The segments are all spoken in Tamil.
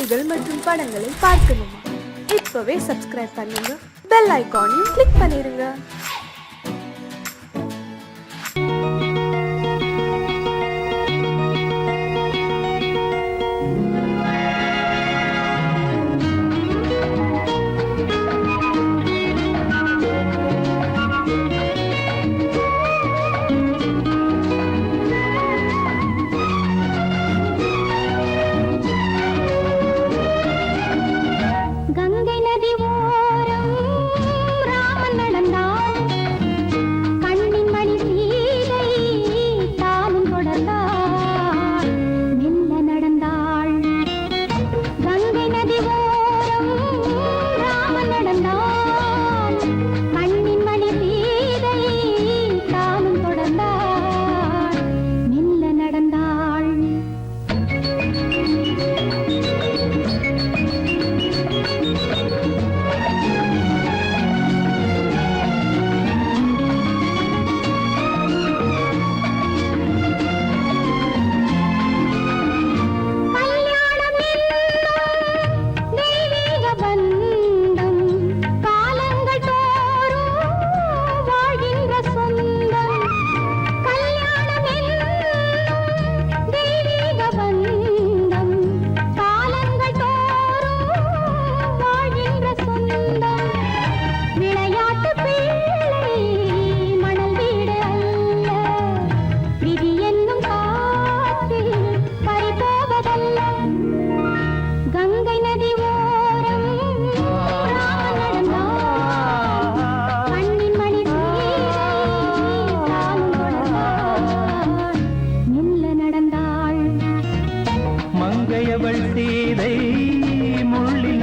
பாடல்கள் மற்றும் படங்களை பார்க்கணுமா? இப்பவே சப்ஸ்கிரைப் பண்ணுங்க, பெல் ஐகானையும் கிளிக் பண்ணிருங்க.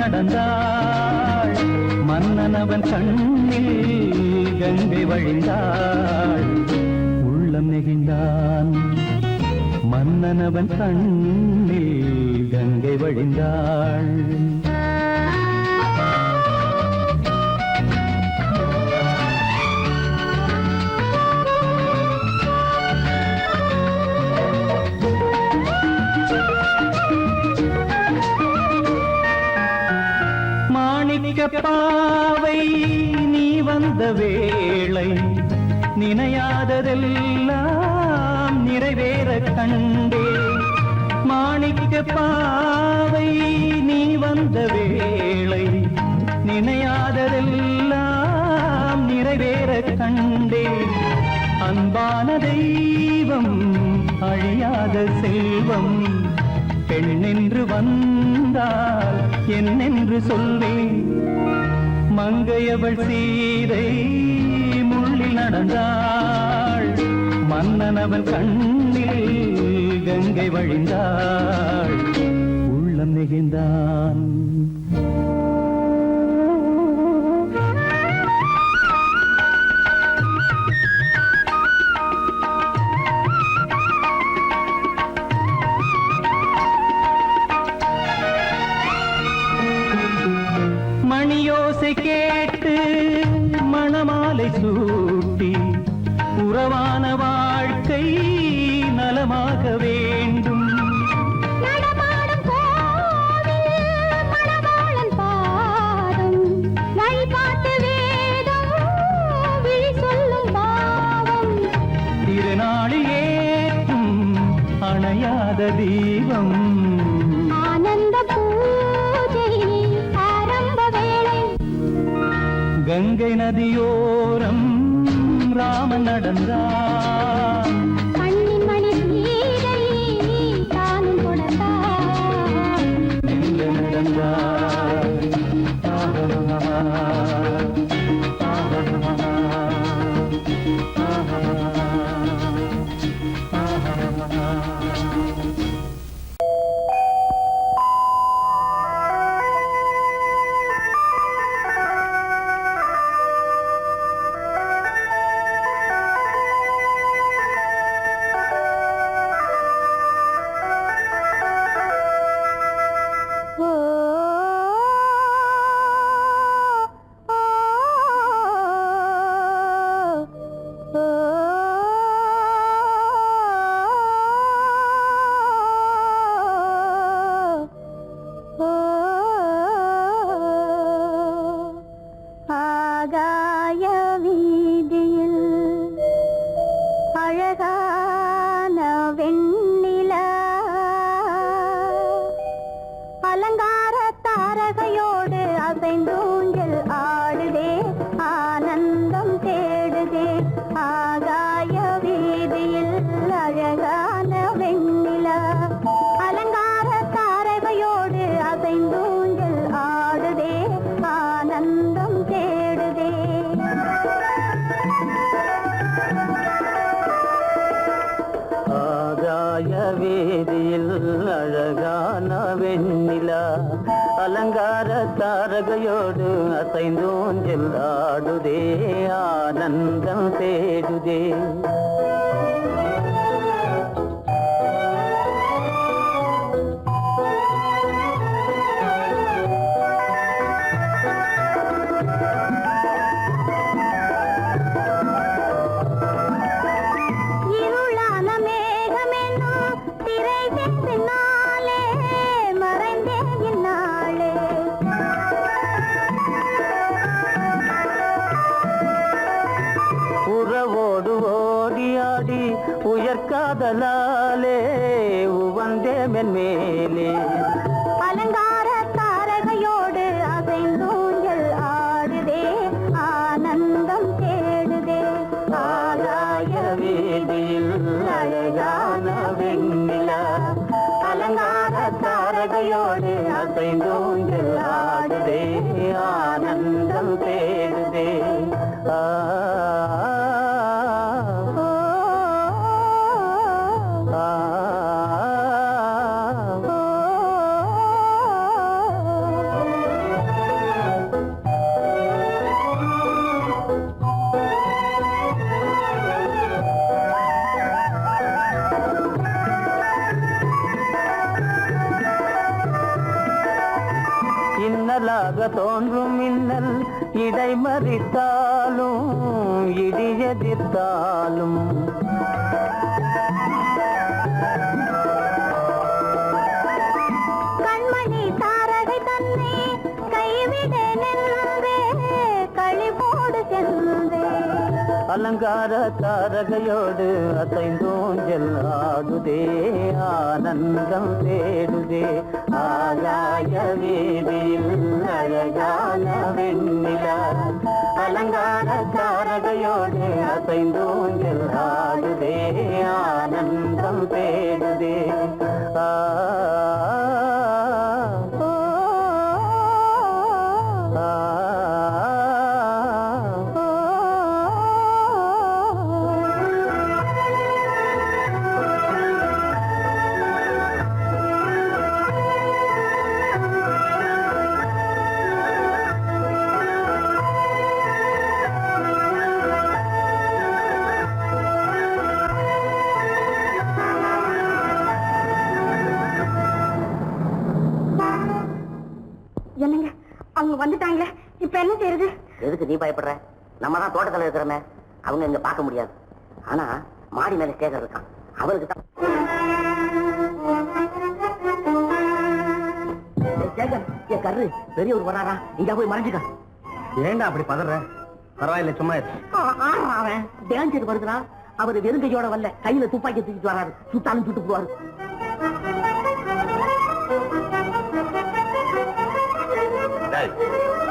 நடந்தாள் மன்னனவன் கண்ணில் கங்கை வழிந்தாள். உள்ளம் நெகிழ்ந்தான் மன்னனவன் கண்ணில் கங்கை வழிந்தாள். பாவை நீ வந்த வேளை நினையாததெல்லாம் நிறைவேற கண்டே. மாணிக்க பாவை நீ வந்த வேளை நினையாததெல்லாம் நிறைவேற கண்டே. அன்பான தெய்வம் அழியாத செல்வம் பெண்ணென்று வந்தால் என்னென்று சொல்வேன். மங்கையவள் சீதை முள்ளில் நடந்தாள் மன்னனவன் கண்ணில் கங்கை வழிந்தாள். உள்ளம் நெகிழ்ந்தான் மணியோசை கேட்டு மணமாலை சூட்டி உறவான வாழ்க்கை நலமாக வேண்டும். நடமாடும் கோவில் மணவாளன் பாதம் வழிபாட்டு வேதம் விழி சொல்லும் பாவம். திருநாளில் ஏற்றும் அணையாத தீபம் ஆனந்த பூஜை ஆரம்ப வேளை. கங்கை நதியோரம் ராமன் நடந்தான் கண்ணின் மணி சீதை தானும் கொடுத்தான். எங்க நடந்தான் தாரகையோடு அசைந்தூஞ்சல் ஆடுதே ஆனந்தம் தேடுதே ஆகாய வீதியில் அழகான வெண்ணிலா அலங்கார தாரகையோடு அசைந்தூஞ்சல் ஆடுதே ஆனந்தம் தேடுதே ஆகாய வீதியில் அழகான வெண்ணிலா அலங்கார தாரகையோடு அசைந்தூஞ்சல் ஆடுதே ஆனந்தம் தேடுதே இருளான மேகமென்னும் திரையின் பின்னாலே மறைந்தே இந்நாளே உறவோடு ஓடியாடி உயர்காதலாலே உவந்தே மென்மேலே அலங்கார தாரகையோடு அசைந்தூஞ்சல் ஆடுதே ஆனந்தம் தேடுதே ஆகாய வீதியில் அழகான வெண்ணிலா அலங்கார தாரகையோடு அசைந்தூஞ்சல் ஆடுதே ஆனந்தம் தேடுதே ஆ ஓ, ஆ, ஓ, இன்னலாக தோன்றும் மின்னல் இடைமறித்தாலும் இடியெதிர்த்தாலும் கண்மணி தாரகை தன்னை கைவிட நின்றே களிபோடு சென்றே அலங்கார தாரகையோடு அசைந்தூஞ்சல் ஆடுதே ஆனந்தம் தேடுதே ஆகாய வீதியில் அழகான வெண்ணிலா அலங்கார தாரகையோடு அசைந்தூஞ்சல் ஆடுதே ஆனந்தம் தேடுதே ஆ ஓ, ஆ, ஓ, என்னங்க அவங்க வந்துட்டாங்களே இப்ப என்ன செய்யறது எதுக்கு நீ பயப்படுற? நம்ம தான் தோட்டத்துல இருக்கிறோமே, அவங்க இங்க பார்க்க முடியாது. ஆனா மாடி மேல ஸ்டேஜர் இருக்கான், அவருக்கு தான். சேகர், என் கரு பெரியவர் வராரா, இங்க போய் மறைஞ்சுக்க. ஏண்டா அப்படி பதற? பரவாயில்ல, சும்மா இரு. அவன் டேஞ்சர் வருகிறான். அவர் வெறுங்கையோட வரல, கையில துப்பாக்கி தூக்கிட்டு வராரு. சுட்டாலும் சுட்டு போவாரு.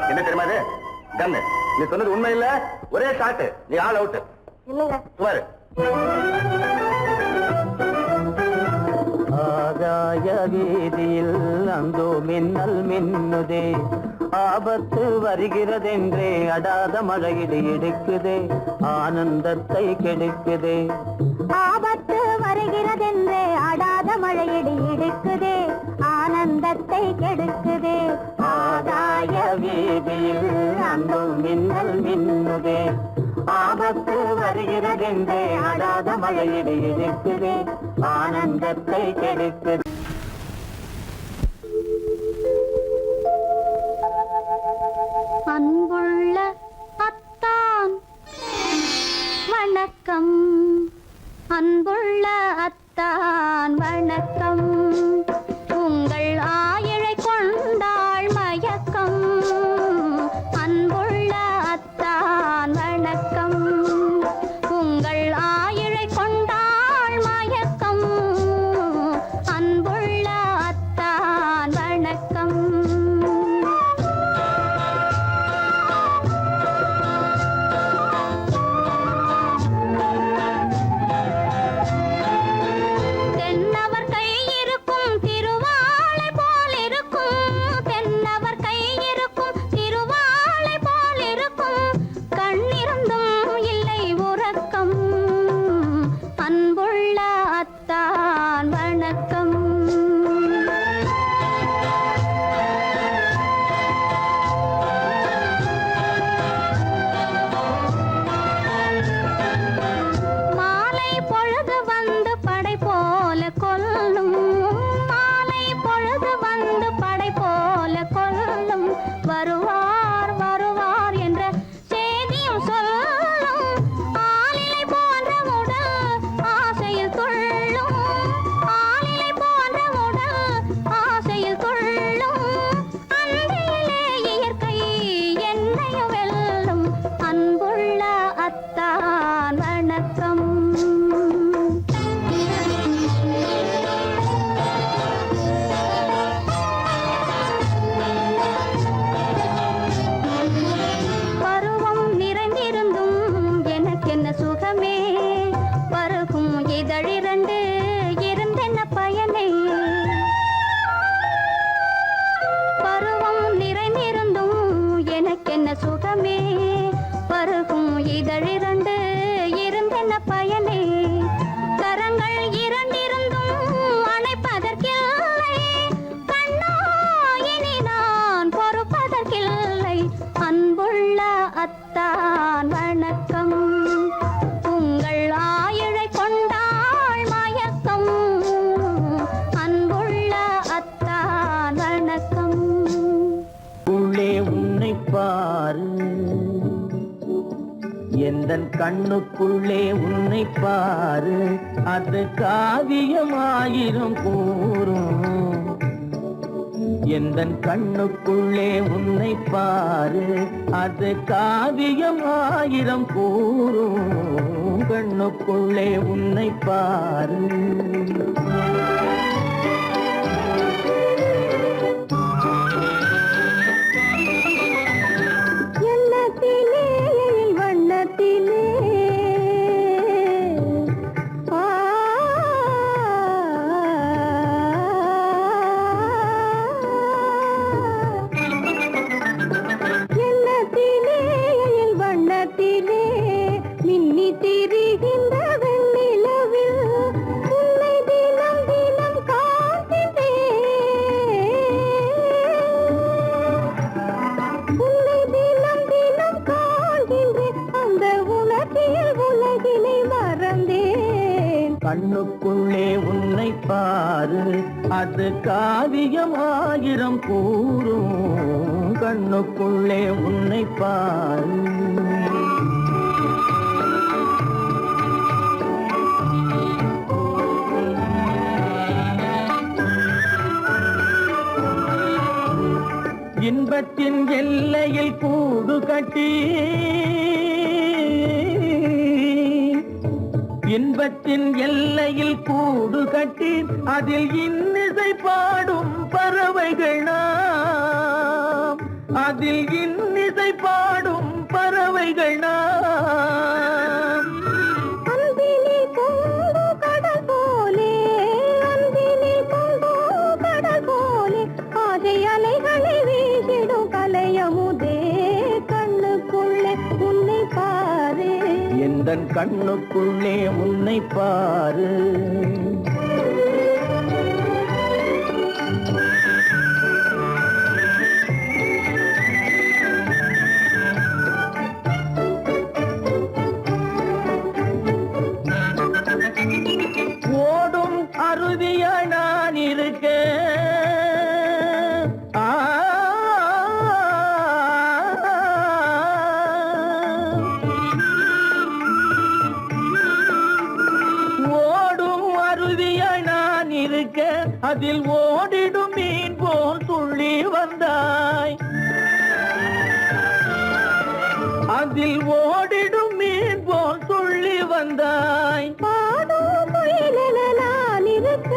என்ன தெரியுமா இது? கண்ணு. நீ சொன்னது உண்மை இல்ல, ஒரே ஷாட். நீ ஆல் அவுட். இல்லைங்க சுமாரு. ஆகாய வீதியில் அந்தோ மின்னல் மின்னுதே, ஆபத்து வருகிறதென்றே அடாத மழையிடு எடுக்குதே, ஆனந்தத்தை கெடுக்குதே. ஆபத்து வருகிறதென்றே அடாத மழையிடி இடுக்குதே ஆனந்தத்தை கெடுக்குதே ஆகாய வீதியில் அந்தோ மின்னல் மின்னுதே, ஆபத்து வருகிறதென்றே அடாத மழையிடு எடுக்குதே, ஆனந்தத்தை கெடுக்குதே. அன்புள்ள அத்தான் வணக்கம், அன்புள்ள அத்தான் வணக்கம், உங்கள் ஆயிழை கொண்டாள் மயக்கம், அன்புள்ள அத்தான் வணக்கம், உங்கள் ஆயிழை கொண்டாள் மயக்கம், அன்பு பருவம் நிறைந்திருந்தும் எனக்கென்ன சுகமே, பருகும் இதழிரண்டு இருந்தென்ன பயனே, கரங்கள் இரண்டிருந்தும் அணைப்பதற்கில்லை, கண்ணா இனி நான் பொறுப்பதற்கில்லை. அன்புள்ள அத்தான் வணக்கம், உங்கள் ஆயுளை கொண்டாள் மயக்கம். அன்புள்ள அத்தான் வணக்கம். உள்ளே உன்னை பாரு, எந்தன் கண்ணுக்குள்ளே உன்னை பாரு, அது காவியமாயிரும் கூறும். எந்தன் கண்ணுக்குள்ளே உன்னை பாரு, அது காவியமாயிரம் கூறும். கண்ணுக்குள்ளே உன்னை பாரு. எண்ணத்திலே வண்ணத்திலே வண்ணத்திலே மின்னி திரிகின்ற வெண்ணிலவில் உன்னை தினம் தினம் காண்கின்றேன், உன்னை தினம் தினம் காண்கின்றேன், அந்த உணர்ச்சியில் உலகினை மறந்தேன். கண்ணுக்குள்ளே உன்னை பாரு, அது காவியமாயிரம் கூறும். கண்ணுக்குள்ளே உன்னை பாரு. இன்பத்தின் எல்லையில் கூடு கட்டி, இன்பத்தின் எல்லையில் கூடு கட்டி, அதில் இன்னிசை பாடும் பறவைகள் நாம், அதில் இன்னிசை பாடும் பறவைகள் நாம். அன்பினில் பொங்கு கடல் போலே, அன்பினில் பொங்கு கடல் போலே, ஆசை அலைகளை வீசிடும் கலையமுதே, கண்ணுக்குள்ளே உன்னை பாரு. எந்தன் கண்ணுக்குள்ளே உன்னை பாரு. ஓடும் அருவியா நான் இருக்க, ஓடும் அருவியா நான் இருக்க, அதில் ஓடிடும் மீன் போல் துள்ளி வந்தாய், அதில் ஓடிடும் மீன் போல் துள்ளி வந்தாய். பாடும் முயலென நான் இருக்க,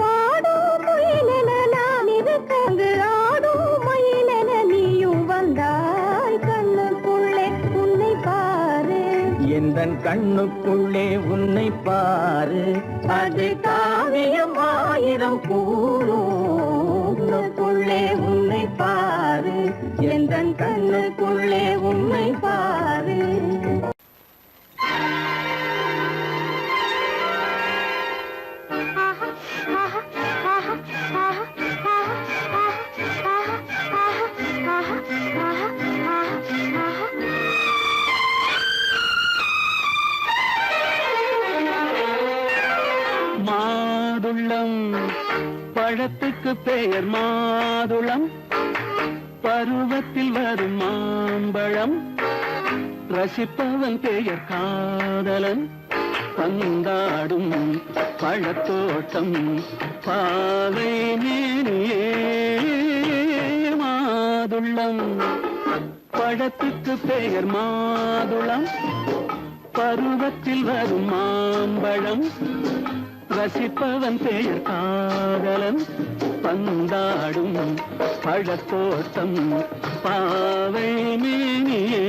பாடும் முயலென நான் இருக்க, அங்கு ஆடும் மயிலென நீயும் வந்தாய். கண்ணுக்குள்ளே உன்னை பாரு. எந்தன் கண்ணுக்குள்ளே உன்னை பாரு, அது காவியம் ஆயிரம் கூறுக்குள்ளே உன்னை பாரு. எந்தன் கண்ணுக்குள்ளே உன்னை பாரு. மாதுளம் பழத்துக்கு பெயர் மாதுளம், பருவத்தில் வரும் மாம்பழம், ரசிப்பவன் பெயர் காதலன், பந்தாடும் பழத்தோட்டம் பாவை மேனியே. மாதுளம் பழத்துக்கு பெயர் மாதுளம், பருவத்தில் வரும் மாம்பழம், ரசிப்பவன் பெயர் காதலன், பந்தாடும் பழத்தோட்டம் பாவை மேனியே.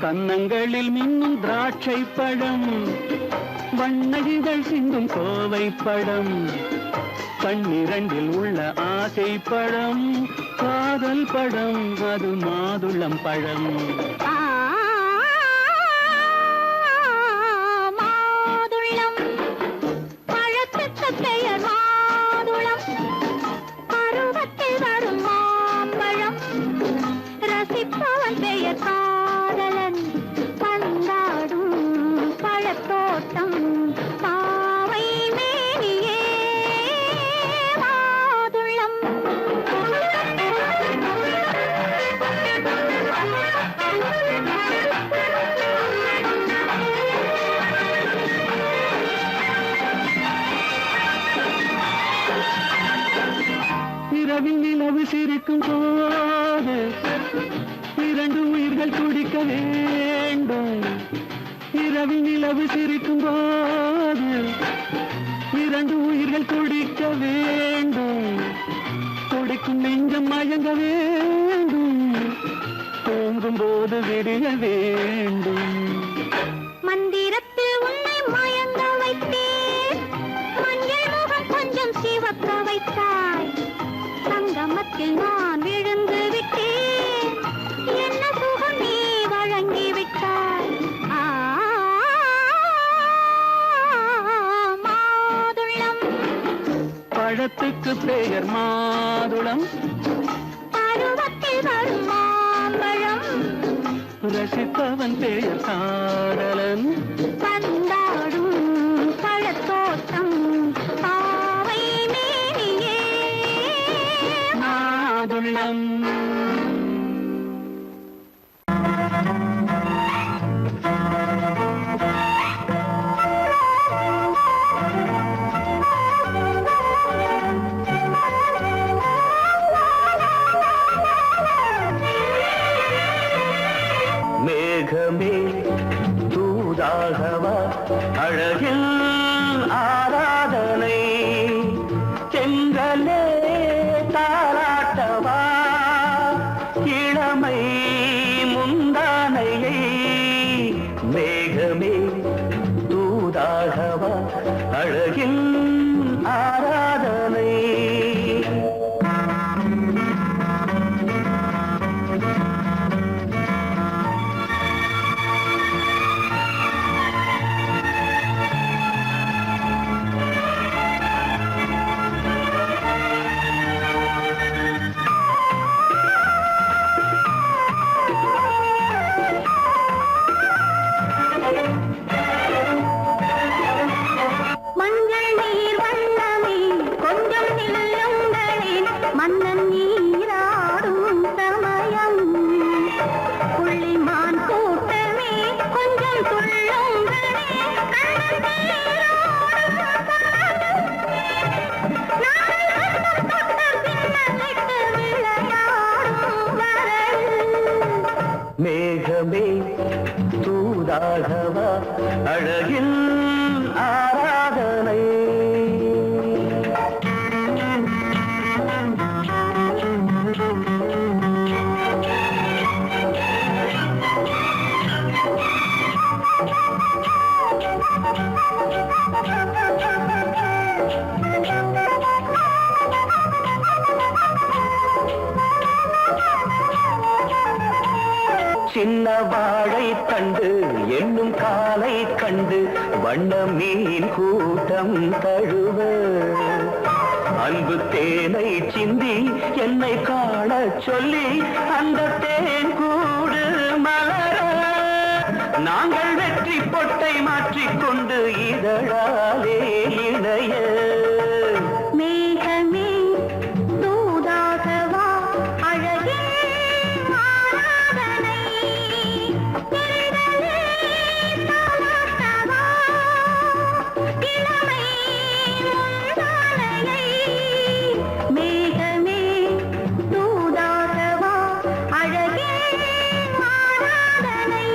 கன்னங்களில் மின்னும் திராட்சை பழம், வண்ணகிகள் சிந்தும் கோவை பழம், கண்ணிரண்டில் உள்ள ஆசை பழம், காதல் பழம், அது மாதுளம் பழம். மாதுளம் பழத்துக்கு பெயர் மாதுளம், பருவத்தில் வரும் மாம்பழம், ரசிப்பவன் பெயர் காதலன், பந்தாடும் பழத்தோட்டம், பாவை மேனியே மாதுளம். இரவில் நிலவு சிரிக்கும் போது இரண்டு உயிர்கள் துடிக்க வேண்டும். இரவில் நிலவு சிரிக்கும் போது இரண்டு உயிர்கள் துடிக்க வேண்டும். துடிக்கும் நெஞ்சம் மயங்க வேண்டும், தூங்கும் போது விடிய வேண்டும். மந்திரத்தில் உன்னை மயங்க வைத்தேன், மஞ்சள் முகம் கொஞ்சம் சிவக்க வைத்தாய், சங்கமத்தில் நான் விழுந்து விட்டேன், என்ன சுகம் நீ வழங்கி விட்டாய். மாதுளம் பழத்துக்கு பெயர் மாதுளம், பருவத்தில் வரும் மாம்பழம், ரசிப்பவன் பெயர் காதலன், பந்தாடும் பழத்தோட்டம், பாவை மேனியே மாதுளம். மேகமே தூதாகவா, அழகில் ஆராதனை, செங்கலே தாராட்டவா, இளமை முந்தானையை. மேகமே தூதாகவா, அழகில் ஆராதனை. மஞ்சள் நீர் வண்ணமே கொஞ்சம் நில்லுங்களேன், மன்னன் நீராடும் சமயம், புள்ளிமான் கூட்டமே கொஞ்சம் துள்ளுங்களே, கண்ணன் நீராடும் சமயம், நாங்கள் தொட்ட பின்னலிட்டு விளையாடும் வரல். மேகமே தூதாகவா, அழகில் ஆராதனை. சின்ன வாழை தண்டு என்னும் காலை கண்டு வண்ண மீன் கூட்டம் தழுவ, அன்பு தேனை சிந்தி என்னை காண சொல்லி அந்த தேன் கூடு மலர, நாங்கள் வெற்றி பொட்டை மாற்றிக்கொண்டு இதழாலே இணைய. மேகமே தூதாகவா, அழகே ஆராதனை, தென்றலே தாலாட்டவா, இளமை முந்தானையை. மேகமே தூதாகவா, அழகே ஆராதனை.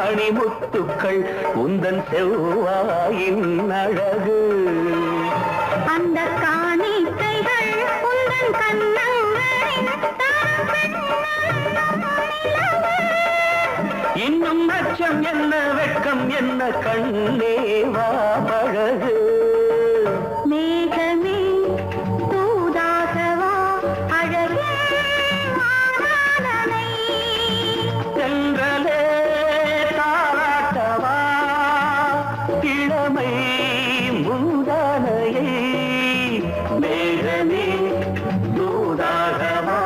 மணிமுத்துக்கள் உந்தன் செவ்வாயின் அழகு. அந்த காணிக்கைகள் உந்தன் கண்ணங்களின் இன்னும் அச்சம் என்ன வெட்கம் என்ன கண்ணே வா பழகு. மேகமே தூதாகவா அழகே வானலை. சென்றலே தாராட்டவா இளமை மூதானையை. மேகமே தூதாகவா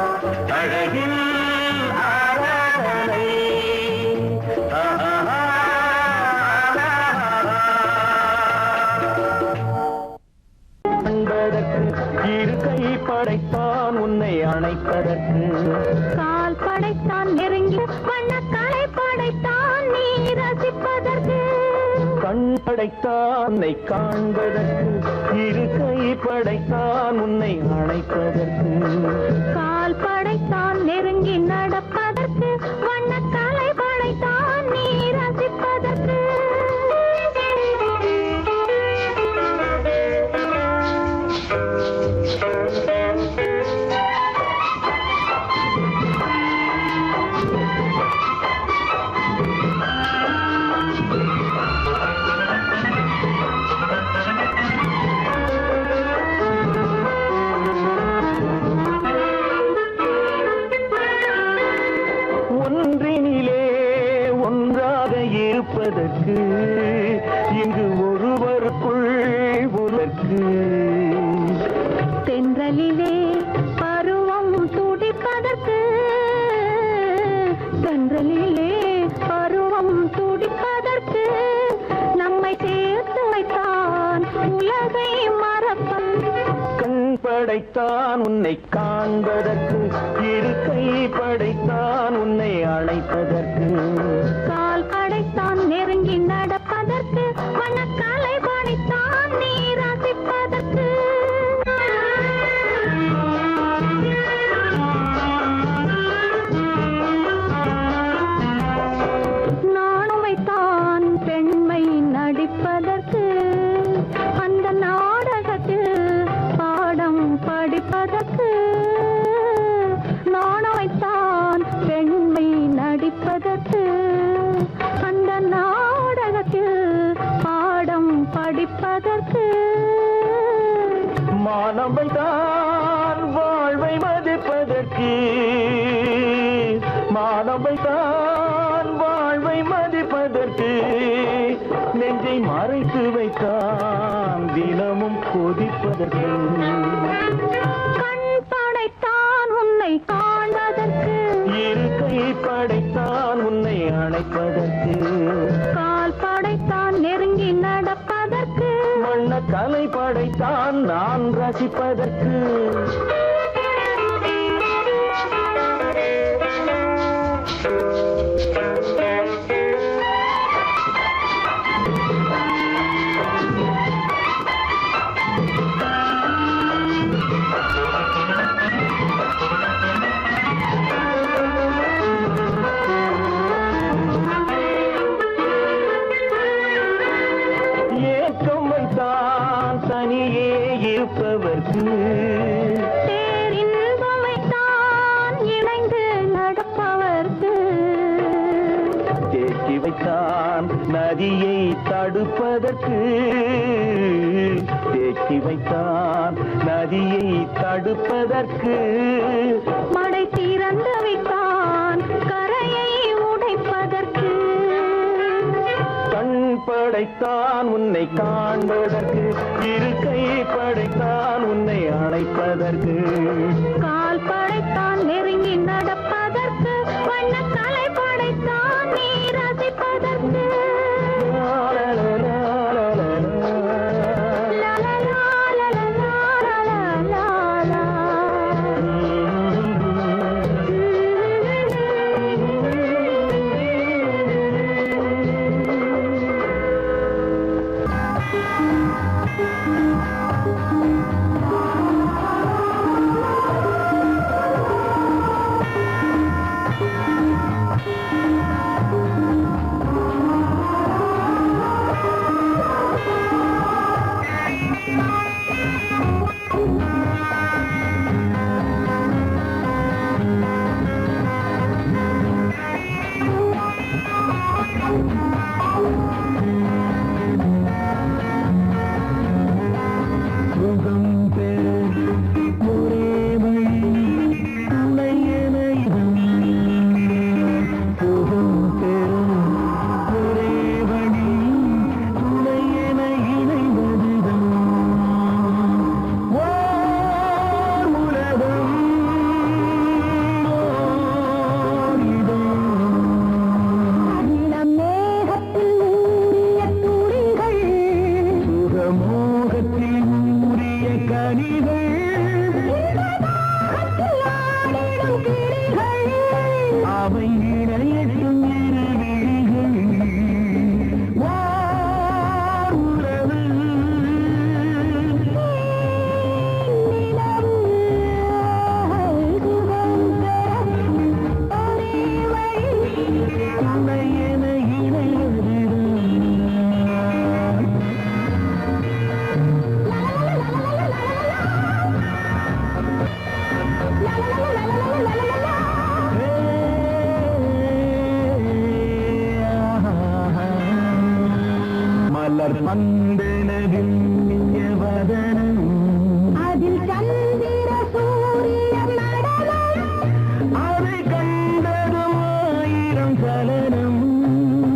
அழகில் ஆராதனை. இரு கை படைத்தான் உன்னை அணைப்பதற்கு. கால் படைத்தான் நெருங்கி வண்ணக்காலை படைத்தான் நீ ரசிப்பதற்கு. கண் படைத்தான் உன்னை காண்பதற்கு. இரு கை படைத்தான் உன்னை அணைப்பதற்கு. கால் படைத்தான் நெருங்கி நடப்பதற்கு. வண்ணக்காலை படைத்தான் நீ ரசிப்பதற்கு. ஒன்றினிலே ஒன்றாக இருப்பதற்கு இங்கு ஒருவருக்குள் ஒருவருக்கு. தென்றலிலே பருவம் துடிப்பதற்கு. தென்றலிலே பருவம் துடிப்பதற்கு. நம்மை சேர்த்து வைத்தான் உலகை மறப்பன். கண் படைத்தான் உன்னை காண்பதற்கு. இரு கை படைத்தான் உன்னை அழைப்பதற்கு. கால் படைத்தான் நெருங்கி நடப்பதற்கு. வண்ணக்காலை படைத்தான் நீ ரசிப்பதற்கு. நானும் வைத்தான் பெண்மை நடிப்பதற்கு. அந்த நாடகத்தில் பாடம் படிப்பதற்கு. நானும் வைத்தான் பெண்மை நடிப்பதற்கு. அந்த நாடகத்தில் பாடம் படிப்பதற்கு. மானவைதான் வாழ்வை மதிப்பதற்கு. மானவைதான் வாழ்வை மதிப்பதற்கு. நெஞ்சை மறைத்து வைத்தான் தினமும் கொதிப்பதற்கு. கண் படைத்தான் உன்னை காண்பதற்கு. இரு கை படைத்தான் உன்னை அணைப்பதற்கு. கால் படைத்தான் நெருங்கி நடப்பதற்கு. வண்ண கலை படைத்தான் நான் ரசிப்பதற்கு. ஏக்கம் வைத்தான் தனியே இருப்பவர்க்கு. பேரின்பம் வைத்தான் இணைந்து நடப்பவர்க்கு. தேக்கி வைத்தான் நதியை தடுப்பதற்கு. தேக்கி வைத்தான் நதியை தடுப்பதற்கு. மடை திறந்து வைத்தான் கரையை உடைப்பதற்கு. கண் படைத்தான் உன்னை காண்பதற்கு. இரு கை படைத்தான் உன்னை அழைப்பதற்கு. கால் படைத்தான் நெருங்கி நடப்பதற்கு. வண்ணக்கலை படைத்தான் நீ ரசிப்பதற்கு. கனிகள் அவை இணையட்டும் இருவிழிகள் உறவு துணையென மலர் மந்தனவில் வதனம் அதில் சந்திர சூரியன் நடனம் அதை கண்டதும் ஆயிரம் சலனம்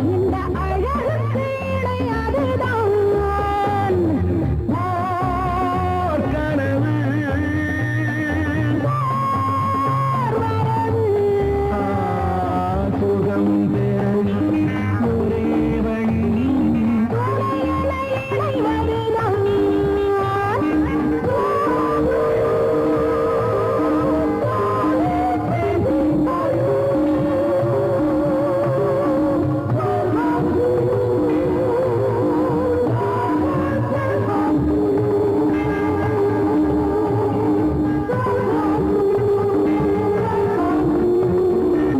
இந்த அழகுக்கு இணை அதுதான் ஓர் கனவு சுகம் பெறும் ஒரே வழி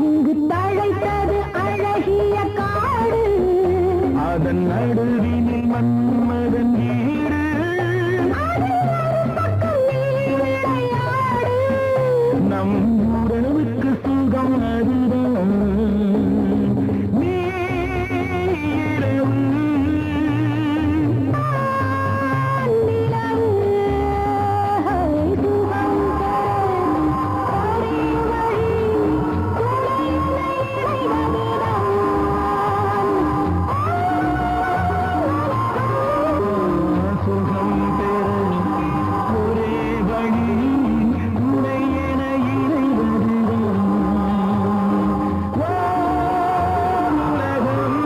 இங்கு தழைத்தது அழகிய காடு அதன் நடுவினில் மன்மதன் வீடு பக்கம் நீ விளையாடு நம் உறவுக்கு சுகம் அதுதான் நீரவு நிலவு சுகம் ஒரே வழி சுகம் பெறும் ஒரே வழி துணையென இணைவதுதான் உலகம்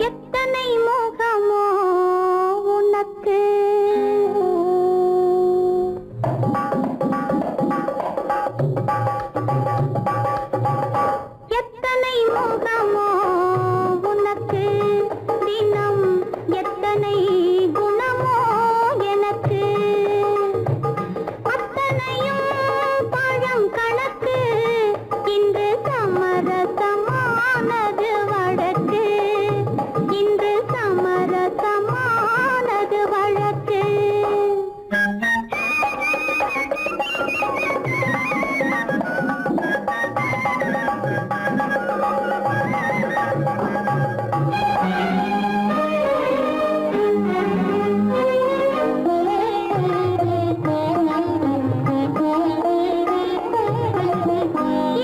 எத்தனை மோகமோ உனக்கு எத்தனை மோகமோ உனக்கு தினம் எத்தனை குணமோ எனக்கு அத்தனையும் பழம் கணக்கு இன்று சமரசமானது வழக்கு இன்று சமரசமானது வழக்கு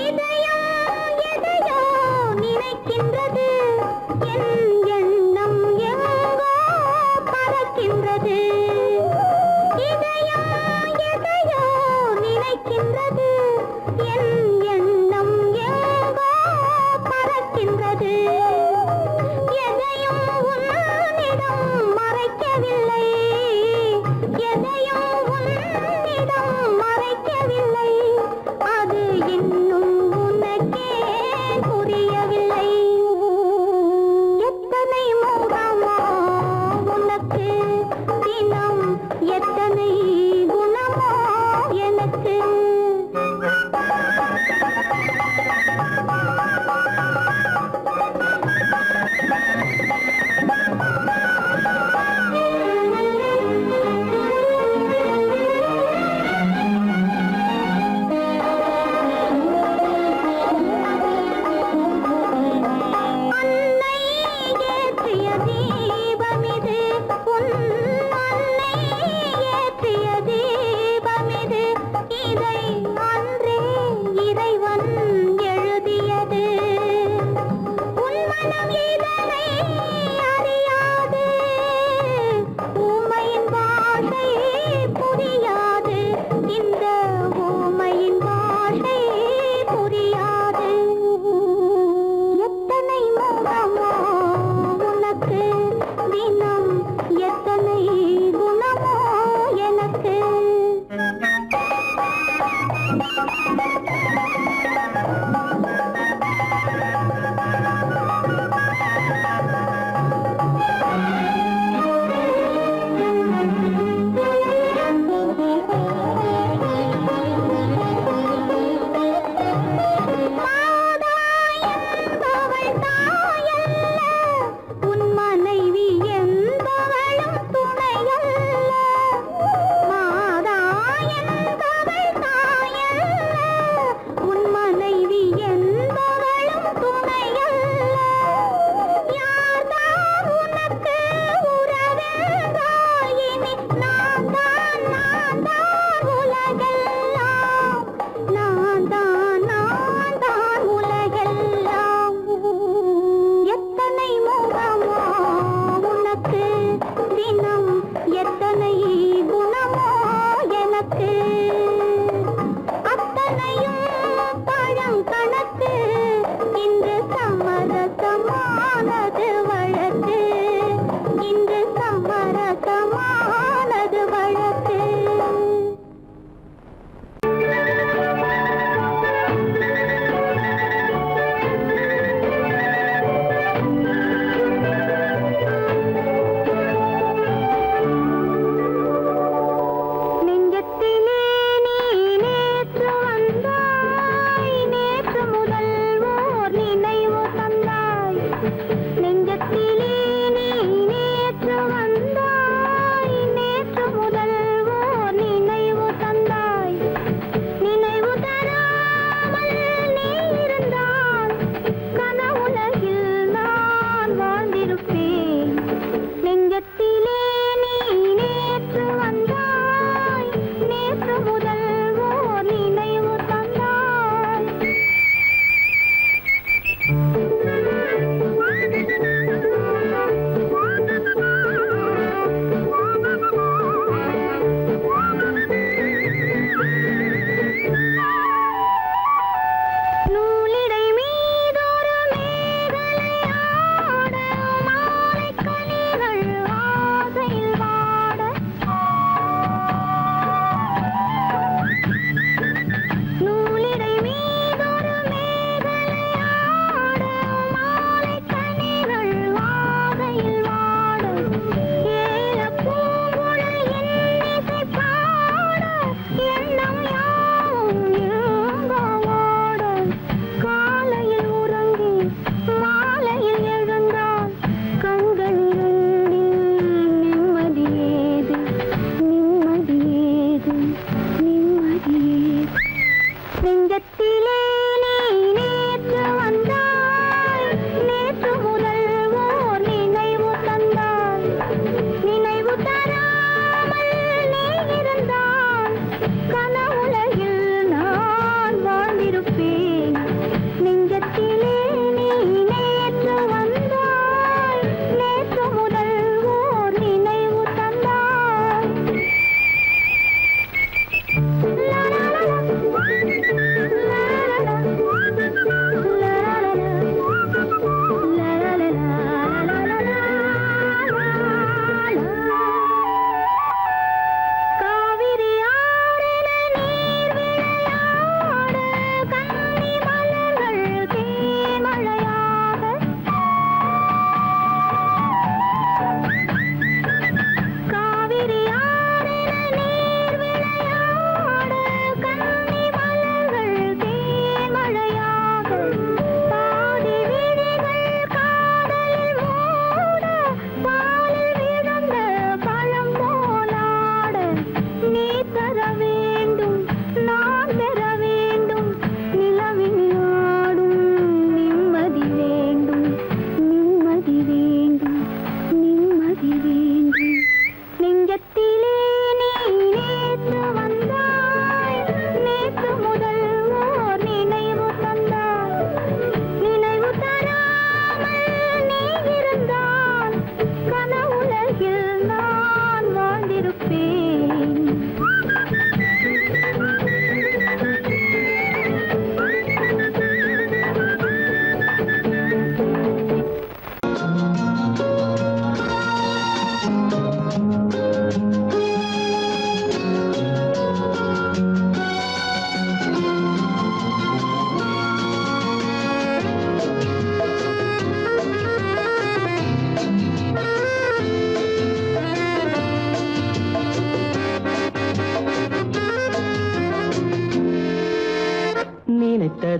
இதயம் எதையோ நினைக்கின்றது என் எண்ணம் எங்கோ பறக்கின்றது இதயம் எதையோ நினைக்கின்றது என் எண்ணம் எங்கோ பறக்கின்றது எதையும் உன்னிடம் மறைக்கவில்லை எதையும் உன்னிடம் மறைக்கவில்லை அது இன்னும் உனக்கே புரியவில்லை எத்தனை மோகமோ உனக்கு தினம் எத்தனை குணமோ எனக்கு அன்னை ஏற்றிய தீபமிது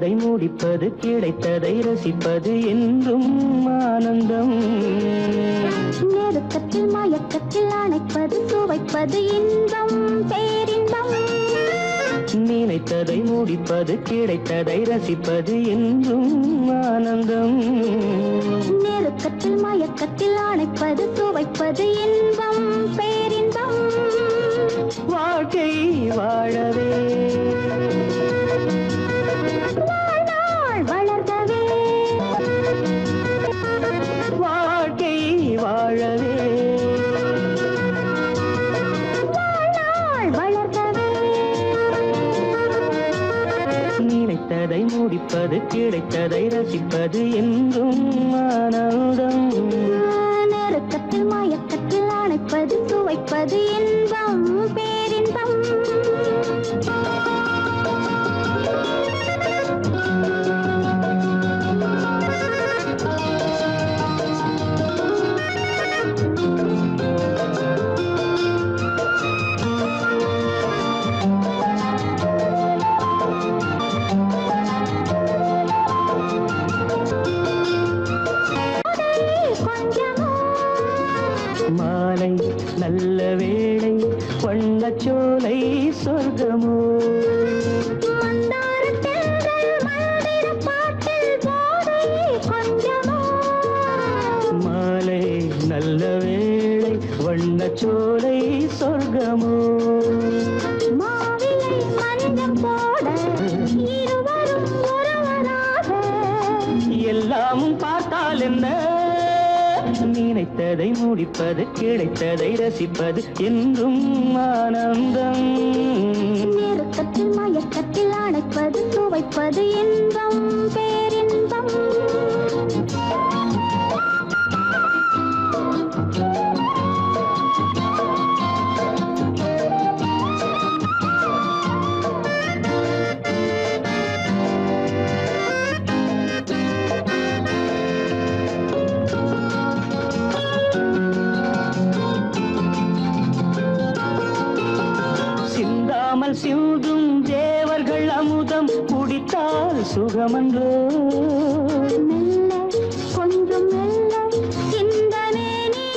நினைத்ததை முடிப்பது கிடைத்ததை ரசிப்பது என்றும் ஆனந்தம். நெருக்கத்தில் மயக்கத்தில் அணைப்பது சுவைப்பது இன்பம் பேரின்பம். நினைத்ததை முடிப்பது கிடைத்ததை ரசிப்பது என்றும் ஆனந்தம். நெருக்கத்தில் மயக்கத்தில் அணைப்பது சுவைப்பது இன்பம் பேரின்பம். வாழ்க்கை வாழவே வாழ்நாள் வளர்கவே வாழ்க்கை வாழவே வாழ்நாள் வளர்கவே. நினைத்ததை முடிப்பது கிடைத்ததை ரசிப்பது என்றும் ஆனந்தம். நெருக்கத்தில் மயக்கத்தில் அணைப்பது சுவைப்பது இன்பம் பேரின்பம். மாலை நல்ல வேளை வண்ணச்சோலை சொர்க்கமோ. மாலை நல்ல வேளை வண்ணச்சோலை சொர்க்கமோ. மாவிலை மஞ்சம் போட இருவரும் ஒருவராக எல்லாம் பார்த்தால் என்ன, நினைத்ததை முடிப்பது கிடைத்ததை ரசிப்பது என்றும் ஆனந்தம். நெருக்கத்தில் மயக்கத்தில் அணைப்பது சுவைப்பது இன்பம் பேரின்பம். சிந்தாமல் சிந்தும் தேவர்கள் அமுதம் குடித்தால் சுகமன்றோ. மெல்ல கொஞ்சம் மெல்ல சிந்தனே நீ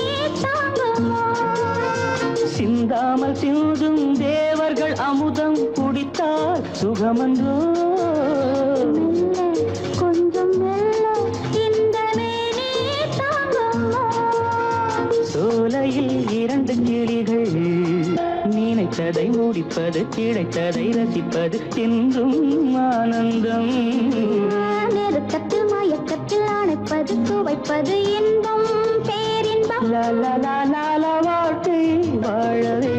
தாங்குமோ. சிந்தாமல் சிந்தும் தேவர்கள் அமுதம் குடித்தால் சுகமன்றோ. மெல்ல கொஞ்சம் மெல்ல சிந்தனே நீ தாங்குமோ. சோலையில் இரண்டு கிளிகள் நினைத்ததை முடிப்பது கிடைத்ததை ரசிப்பது என்றும் ஆனந்தம். நெருக்கத்தில் மயக்கத்தில் அணைப்பது சுவைப்பது இன்பம் பேரின்பம். லால வாழ்க்கை வாழவே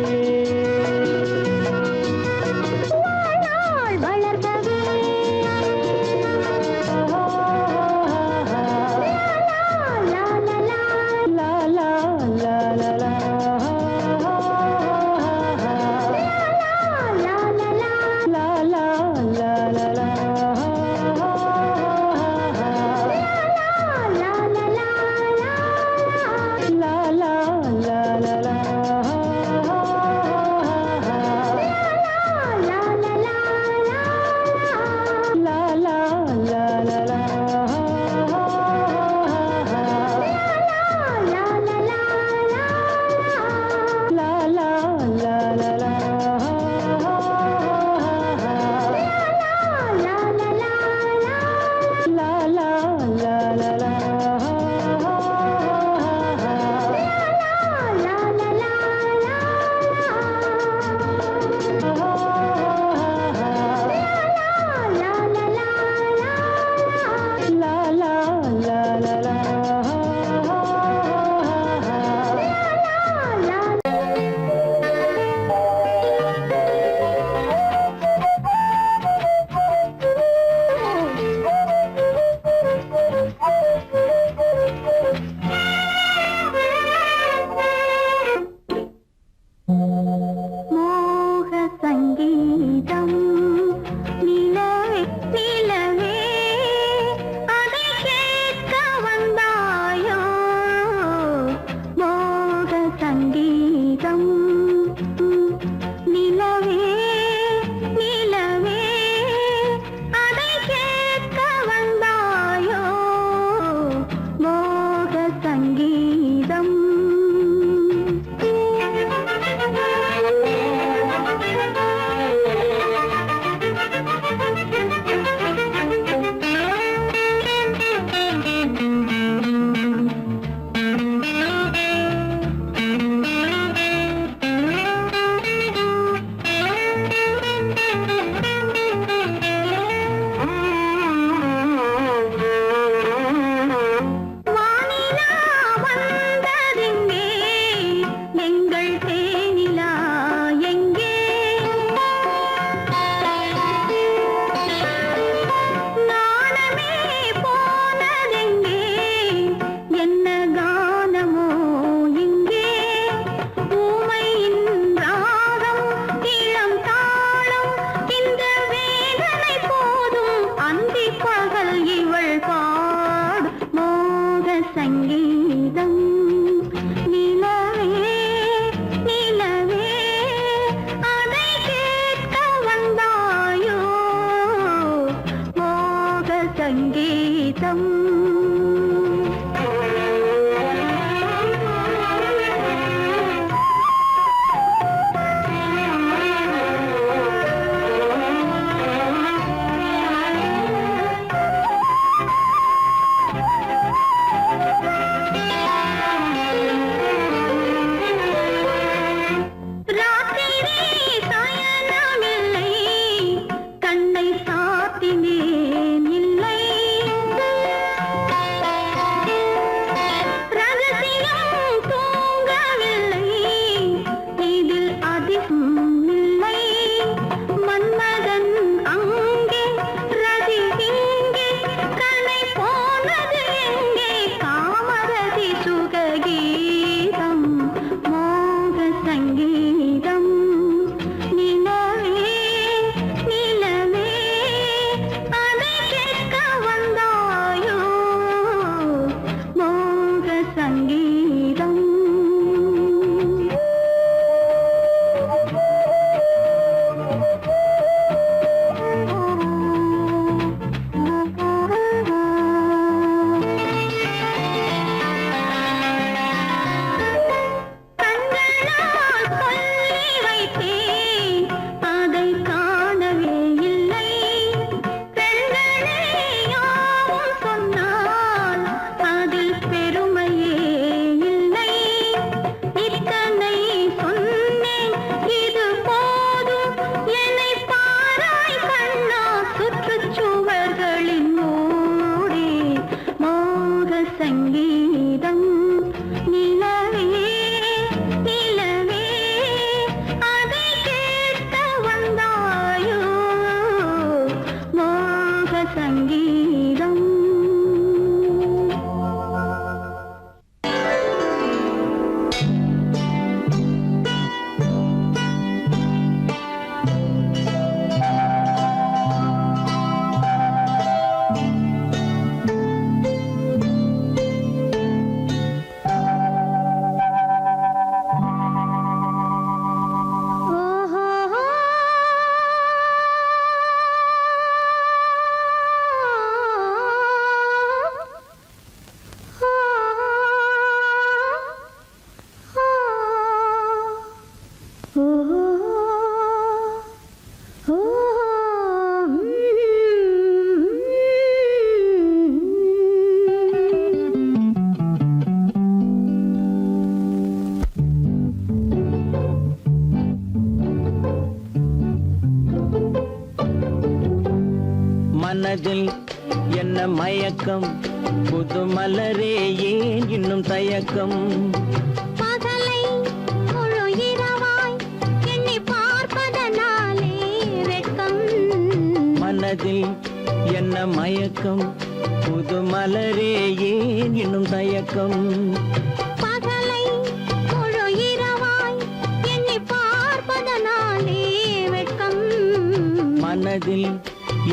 வாழ்நாள் வளர்கவே லா லா லா லாலா லாலா நிலவே நிலவே அதை மனதில் என்ன மயக்கம் புது மலரே ஏன் இன்னும் தயக்கம் பகலை முழு இரவாய் எண்ணி பார்ப்பதனாலே வெட்கம் மனதில் என்ன மயக்கம் புது மலரே ஏன் இன்னும் தயக்கம் பகலை முழு இரவாய் எண்ணி பார்ப்பதனாலே வெட்கம் மனதில்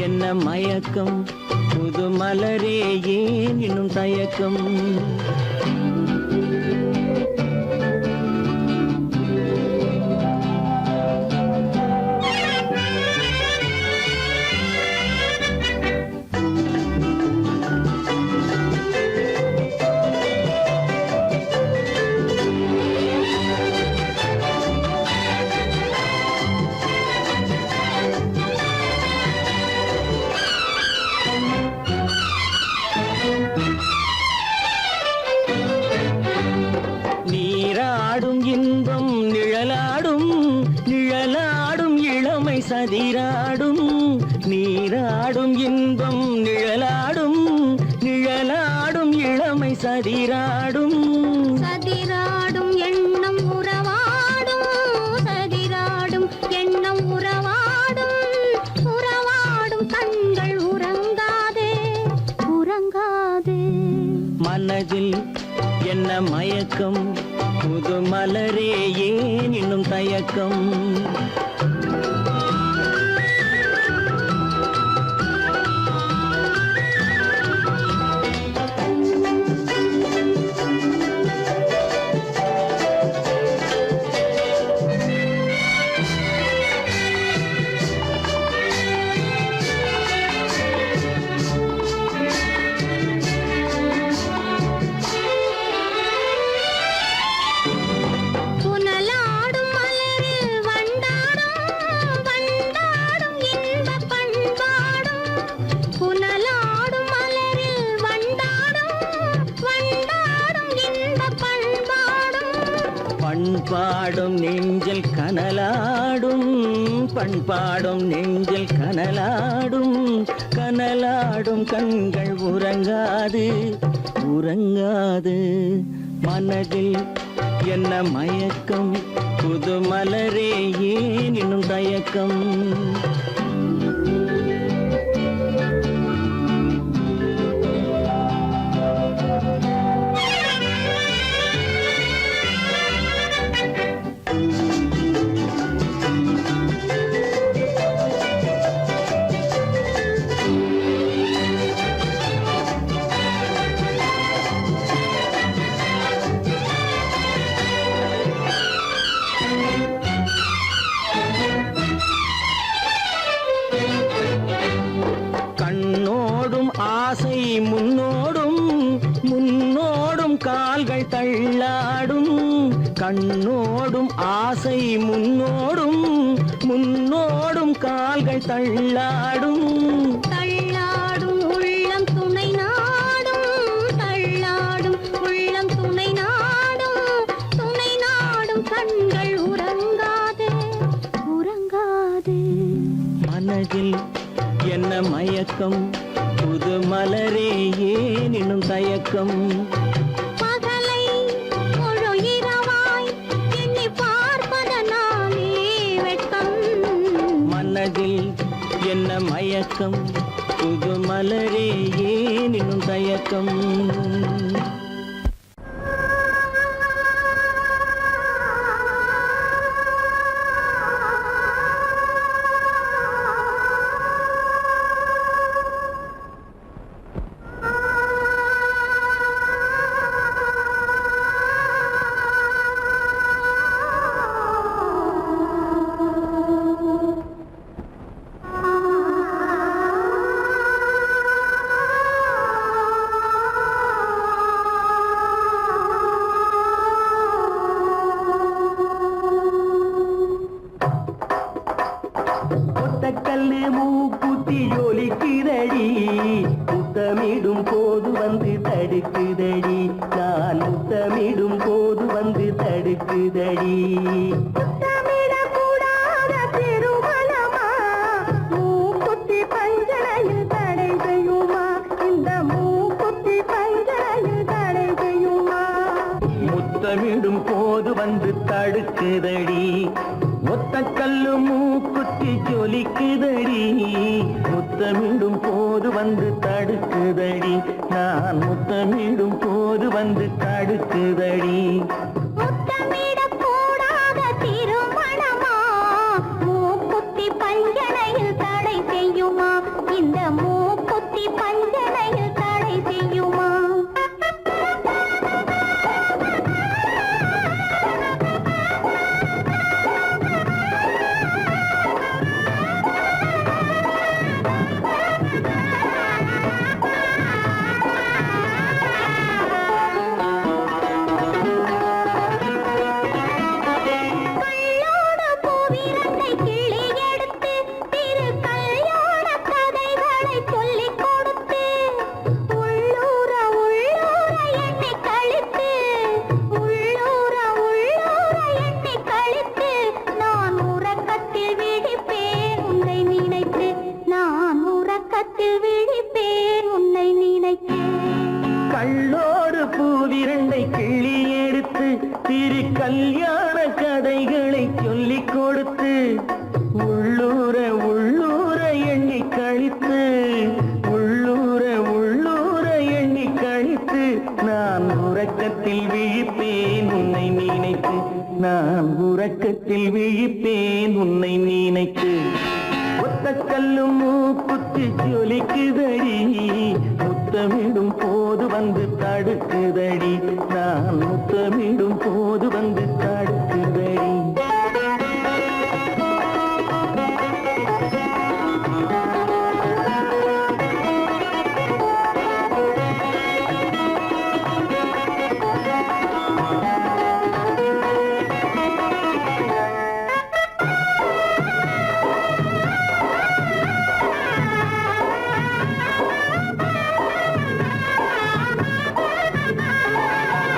என்ன மயக்கம் புது மலரே ஏன் இன்னும் தயக்கம் நீராடும் இன்பம் நிழலாடும் நிழலாடும் இளமை சதிராடும் நீராடும் இன்பம் நிழலாடும் நிழலாடும் இளமை சதிராடும் சதிராடும் எண்ணம் உறவாடும் சதிராடும் எண்ணம் உறவாடும் உறவாடும் கண்கள் உறங்காதே உறங்காதே மனதில் என்ன மயக்கம் புது மலரே ஏன் இன்னும் தயக்கம் புனலாடும் மலரில் வண்டாடும் வண்டாடும் இன்பப் பண்பாடும் புனலாடும் மலரில் வண்டாடும் வண்டாடும் இன்பப் பண்பாடும் பண்பாடும் நெஞ்சில் கனலாடும் பண்பாடும் நெஞ்சில் கனலாடும் கனலாடும் கண்கள் உறங்காது உறங்காது மனதில் என்ன மயக்கம் புது மலரே ஏன் இன்னும் தயக்கம் கண்ணோடும் ஆசை முன்னோடும் முன்னோடும் கால்கள் தள்ளாடும் கண்ணோடும் ஆசை முன்னோடும் முன்னோடும் கால்கள் தள்ளாடும் தள்ளாடும் உள்ளம் துணை நாடும் தள்ளாடும் உள்ளம் துணை நாடும் கண்கள் உறங்காதே உறங்காதே மனதில் என்ன மயக்கம் புது மலரே ஏன் இன்னும் தயக்கம் பகலை முழு இரவாய் எண்ணி பார்ப்பதனாலே வெட்கம் மனதில் என்ன மயக்கம் புது மலரே ஏன் இன்னும் தயக்கம் கல்லு மூக்குத்தி ஜொலிக்குதடி முத்தமிடும் போது வந்து தடுக்குதடி நான் முத்தமிடும் போது வந்து தடுக்குதடி முத்தமிடக்கூடாத திருமணமா மூக்குத்தி பஞ்சனையில் தடை தடுக்குதடி ஒத்த கல்லு மூக்குத்தி ஜொலிக்குதடி முத்தமிடும் போது வந்து தடுக்குதடி நான் முத்தமிடும் போது வந்து தடுக்குதடி முத்தமிடக் கூடாத திருமணமா மூக்குத்தி பஞ்சனையில் தடை செய்யுமா இந்த மூக்குத்தி பஞ்சனையில் தடை செய்யுமா கள்ளோட பூவிரண்டை கிள்ளி எடுத்து திரு கல்யாண கதைகளை சொல்லிக் கொடுத்து உள்ளூர உள்ளூர எண்ணி கழித்து உள்ளூர உள்ளூர எண்ணி கழித்து நான் உறக்கத்தில் விழிப்பேன் உன்னை நினைத்து நான் உறக்கத்தில் விழிப்பேன் உன்னை நினைத்து கள்ளோடு பூவிரண்டை கிள்ளி எடுத்து திரு கல்யாண கதைகளை சொல்லிக் கொடுத்து உள்ளூர உள்ளூர எண்ணி கழித்து உள்ளூர உள்ளூர எண்ணி கழித்து நான் உறக்கத்தில் விழிப்பேன் உன்னை நினைத்து நான் உறக்கத்தில் விழிப்பேன் உன்னை நினைத்து ஒத்த கல்லு மூக்குத்தி ஜொலிக்குதடி முத்தமிடும் போது வந்து தடுக்குதடி நான் முத்தமிடும் போது வந்து தடுக்குதடி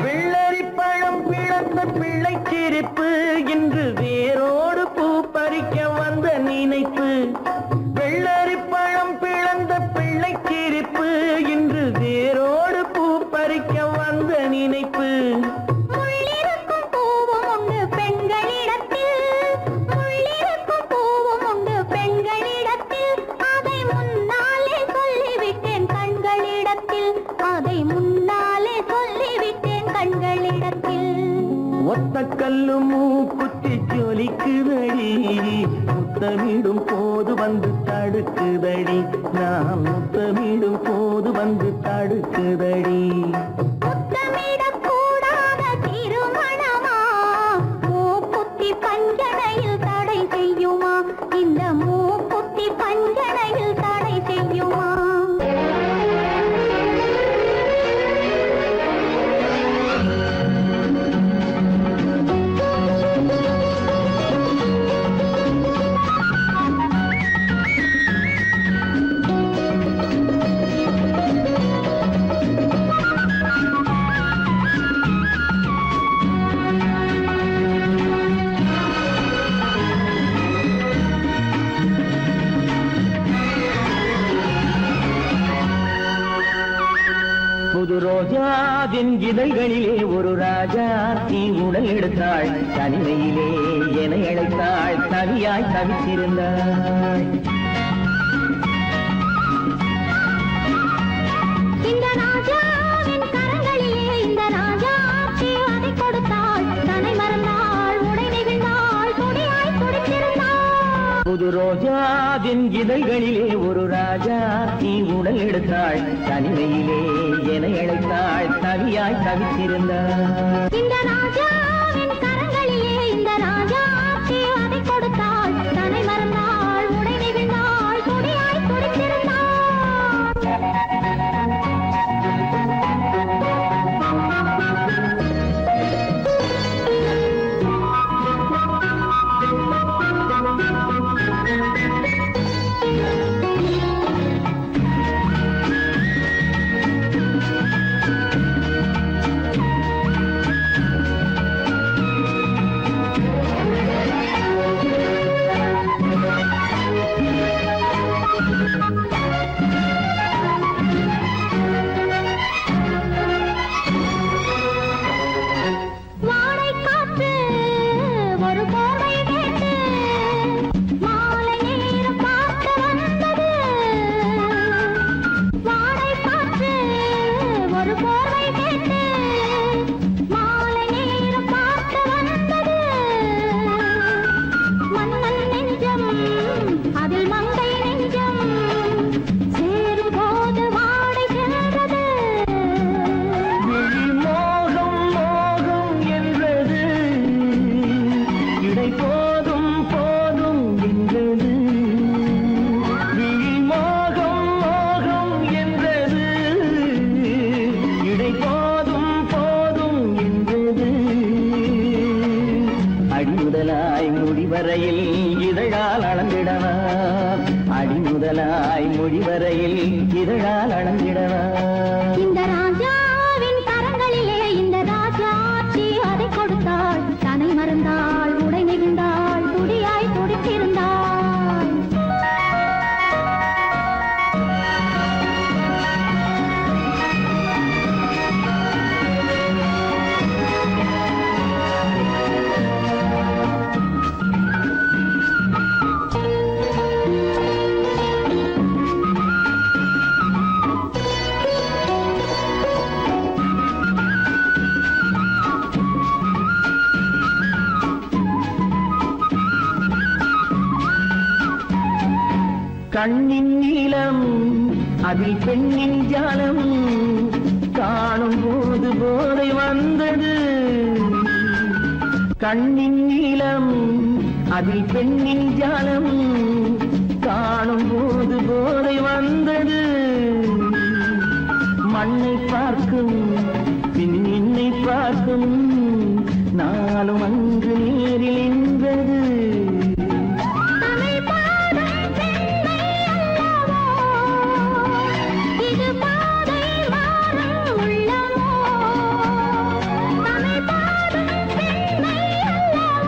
வெள்ளரிப்பழம் பிளந்த பிள்ளை சிரிப்பு இன்று வேரோடு பூ பறிக்க வந்த நினைப்பு வெள்ளரிப்பழம் பிளந்த பிள்ளை சிரிப்பு இன்று வேரோடு பூ பறிக்க வந்த நினைப்பு முள்ளிருக்கும் பூவும் உண்டு பெண்களிடத்தில் முள்ளிருக்கும் பூவும் உண்டு பெண்களிடத்தில் அதை முன்னாலே சொல்லிவிட்டேன் கண்களிடத்தில் அதை முன்னாலே சொல்லிவிட்டேன் கண்களிடத்தில் ஒத்த கல்லு மூக்குத்தி ஜொலிக்குதடி முத்தமிடும் போது வந்து தடுக்குதடி நான் முத்தமிடும் போது வந்து தடுக்குதடி முத்தமிடக் கூடாத திருமணமா மூக்குத்தி பஞ்சனையில் தடை செய்யுமா இந்த மூக்குத்தி பஞ்சனையில் தடை செய்யுமா புது ரோஜாவின் இதழ்களிலே ஒரு ராஜா தீ உடல் எடுத்தாள் தனிமையிலே என அழைத்தாள் தனியாய் தவித்திருந்தாள் இந்த ராஜாவின் கரங்களிலே இந்த ராஜாச்சி அதை கொடுத்தாள் தன்னை மறந்தாள் உடை நெகிழ்ந்தாள் துடியாய் துடித்திருந்தாள் புது ரோஜாவின் இதழ்களிலே ஒரு ராஜா தீ உடல் எடுத்தாள் தனிமையிலே என அழைத்தாள் தனியாய் தவித்திருந்தாள் இந்த ராஜாவின் கரங்களிலே இந்த ராஜாச்சி அதை கொடுத்தாள் தன்னை மறந்தாள் உடை நெகிழ்ந்தாள் துடியாய் துடித்திருந்தாள் ஒரு போர்வை கேட்டு மாலை நேரம் பார்க்க வந்தது வாடை காற்று ஒரு போர்வை கேட்டு மாலை நேரம் பார்க்க வந்தது மன்னன் நெஞ்சம் அதில் மங்கை நெஞ்சம் சேரும் போது வாடை சென்றது விழி மோகம் மோகம் என்றது இடை போதும் போதும் என்றது விழி மோகம் மோகம் என்றது இடை போதும் போதும் என்றது அடிமுதலாய் முடிவரையில் இதழால் அளந்திடவா அடிமுதலாய் முடிவரையில் இதழால் அளந்திடவா இந்த ராஜாவின் கரங்களிலே இந்த ராஜாச்சி அதை கொடுத்தாள் தன்னை மறந்தாள் உடை நெகிழ்ந்தாள் துடியாய் துடித்திருந்தாள் கண்ணின் நீளம் அதில் பெண்ணின் ஜாலம் காணும் போது போதை வந்தது கண்ணின் நீளம் அதில் பெண்ணின் ஜாலம் காணும் போது போதை வந்தது மண்ணை பார்க்கும் பின் என்னை பார்க்கும் நாளும் அங்கு நேரில் என்பது தமிழ் பாடும் பெண்மை அல்லவோ இது பாதை மாறும் உள்ளமோ தமிழ் பாடும் பெண்மை அல்லவோ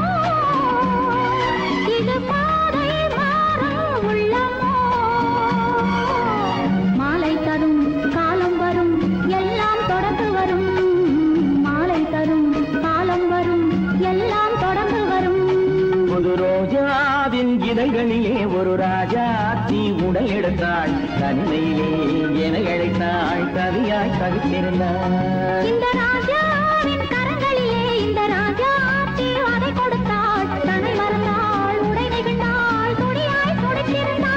இது பாதை மாறும் உள்ளமோ மாலை தரும் காலம் வரும் எல்லாம் தொடர்ந்து வரும் மாலை தரும் காலம் வரும் எல்லாம் தொடர்ந்து வரும் ஒரு ரோஜாவின் இதழ்களிலே ஒரு ராஜாத்தி உடல் எடுத்தாள் தனிமையிலே என அழைத்தாள் கவியாய் கவித்திருந்தாள் இந்த ராஜாவின் கரங்களிலே இந்த ராஜாச்சி அதை கொடுத்தாள் தன்னை மறந்தாள் உடை நெகிழ்ந்தாள் துடியாய் துடித்திருந்தாள்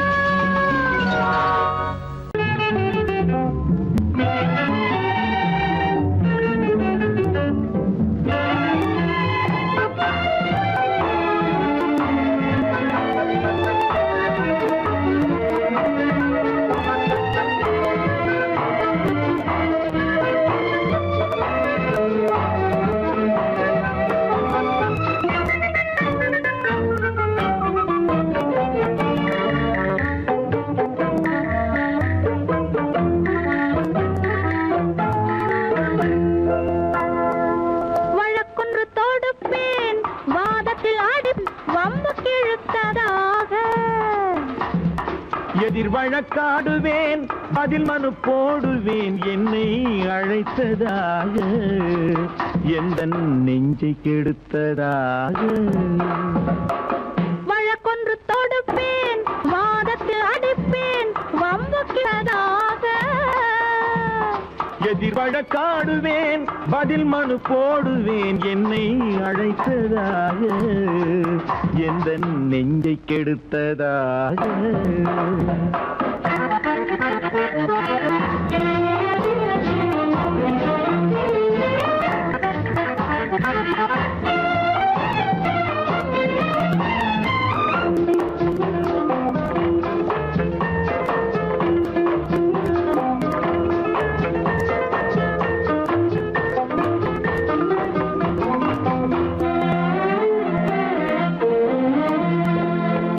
வழக்கொன்று தொடுப்பேன் வாதத்தில் ஆடி வம்பு கிழுத்ததாக எதிர் வழக்காடுவேன் பதில் மனு போடுவேன் என்னை அழைத்ததாக எந்த நெஞ்சை கெடுத்ததாக வழக்கொன்று தொடுப்பேன் வாதத்தில் அடிப்பேன் வம்பு கிழதாக எதிர் வழக்காடுவேன் பதில் மனு போடுவேன் என்னை அழைத்ததாக எந்த நெஞ்சை கெடுத்ததாக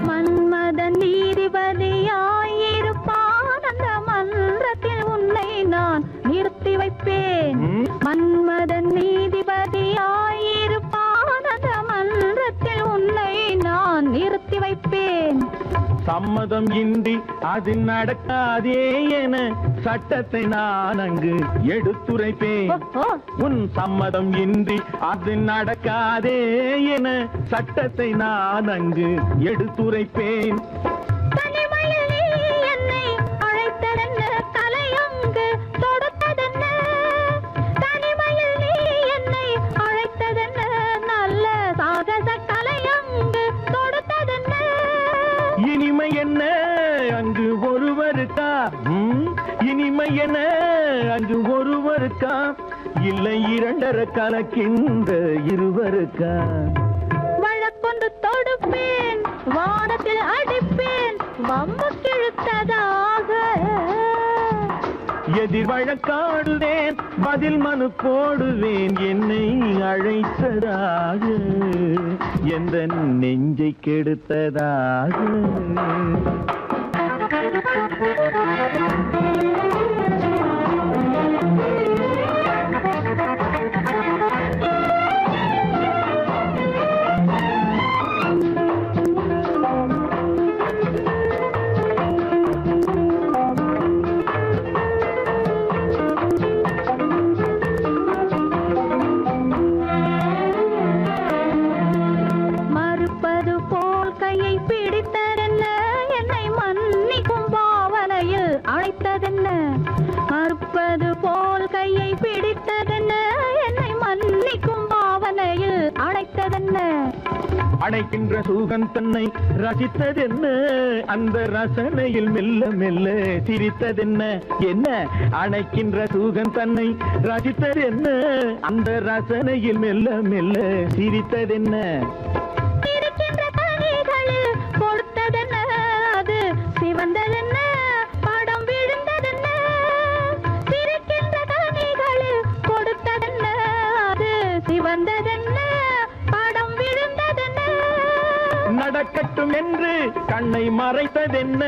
மன்மதன் நீதிபதியாயிருப்பான் அந்த மன்றத்தில் உன்னை நான் சம்மதம் இன்றி அது நடக்காதே என சட்டத்தை நான் அங்கு எடுத்துரைப்பேன். உன் சம்மதம் இன்றி அது நடக்காதே என சட்டத்தை நான் அங்கு எடுத்துரைப்பேன். தனிமையில் நீ என்னை அழைத்ததென்ன, தலையங்கு தொடுத்ததென்ன? தனிமையில் நீ என்னை அழைத்ததென்ன, நல்ல சாகச தலையங்கு தொடுத்ததென்ன? இனிமை என்ன அங்கு ஒருவருக்கா? இனிமை என்ன அங்கு ஒருவருக்கா? இல்லை இரண்டரை கலக்கின்ற இருவருக்கா? வழக்கொண்டு தொடுப்பேன், வானத்தில் அடிப்பேன், வம்பு கிழுத்ததாக. எதிர் வழக்காடுவேன், பதில் மனு போடுவேன், என்னை அழைத்ததாக, எந்த நெஞ்சை கெடுத்ததாக. மறுப்பது போல் கையை பிடித்ததென்ன, என்னை மன்னிக்கும் பாவனையில் அழைத்ததென்ன? மறுப்பது போல் கையை பிடித்ததென்ன, என்னை மன்னிக்கும் பாவனையில் அழைத்ததென்ன? அணைக்கின்ற சுகம் தன்னை ரசித்ததென்ன, அந்த ரசனையில் மெல்ல மெல்ல சிரித்ததென்ன? என்ன அணைக்கின்ற சுகம் தன்னை ரசித்ததென்ன, அந்த ரசனையில் மெல்ல மெல்ல சிரித்ததென்ன? இருக்கின்ற கனிகளில் கொடுத்ததென்ன, அது சிவந்ததென்ன, படம் விழுந்ததென்ன? இருக்கின்ற கனிகளில் கொடுத்ததென்ன, அது சிவந்ததென்ன, படம் விழுந்ததென்ன? நடக்கட்டும் என்று கண்ணை மறைத்ததென்ன?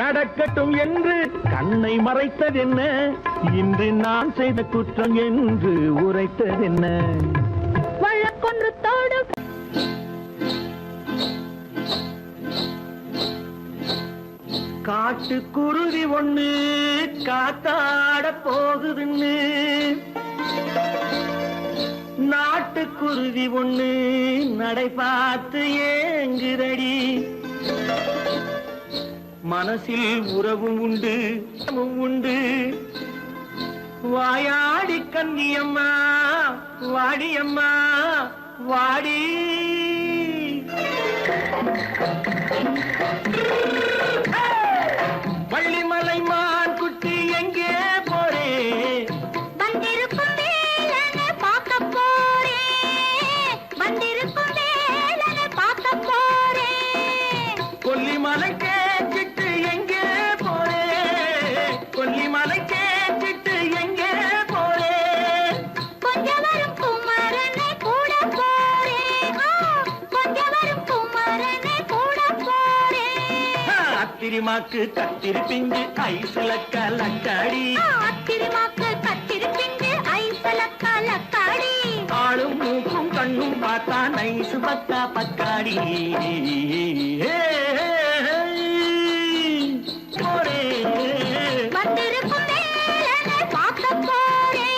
நடக்கட்டும் என்று கண்ணை மறைத்ததென்ன? இன்று நான் செய்த குற்றம் என்று உரைத்ததென்ன? வழக்கொன்று தொடு காட்டு குருவி ஒண்ணு காத்தாட போகுதுன்னு, நாட்டுக்குருவி ஒண்ணு நடை பார்த்து ஏங்குதடி. மனசில் உறவும் உண்டு உண்டு, வாயாடி கன்னியம்மா வாடியம்மா வாடி. வள்ளிமலை மான் குட்டி எங்கே போறே? வந்திருக்கும் வேலனை பார்க்க போறேன், வந்திருக்கும் வேலனை பார்க்க போறேன். கொல்லிமலை கேட்டுட்டு எங்கே போறே? கொல்லிமலை கேட்டுட்டு எங்கே போறே? கொஞ்சம் வரும் குமரனை கூட போறேன், கொஞ்சம் வரும் குமரனை கூட போறேன். அத்திரிமாக்கு கத்திரி பிஞ்சு ஐசுல கலக்காடி, அத்திரிமாக்கு கத்திரி பிஞ்சு ஐசல கலக்காடி. ஆளும் மூக்கும் கண்ணும் பார்த்தா நைசு பக்கா பக்காடி. போரே வந்திருக்கும் வேலனை பார்க்க போறேன்.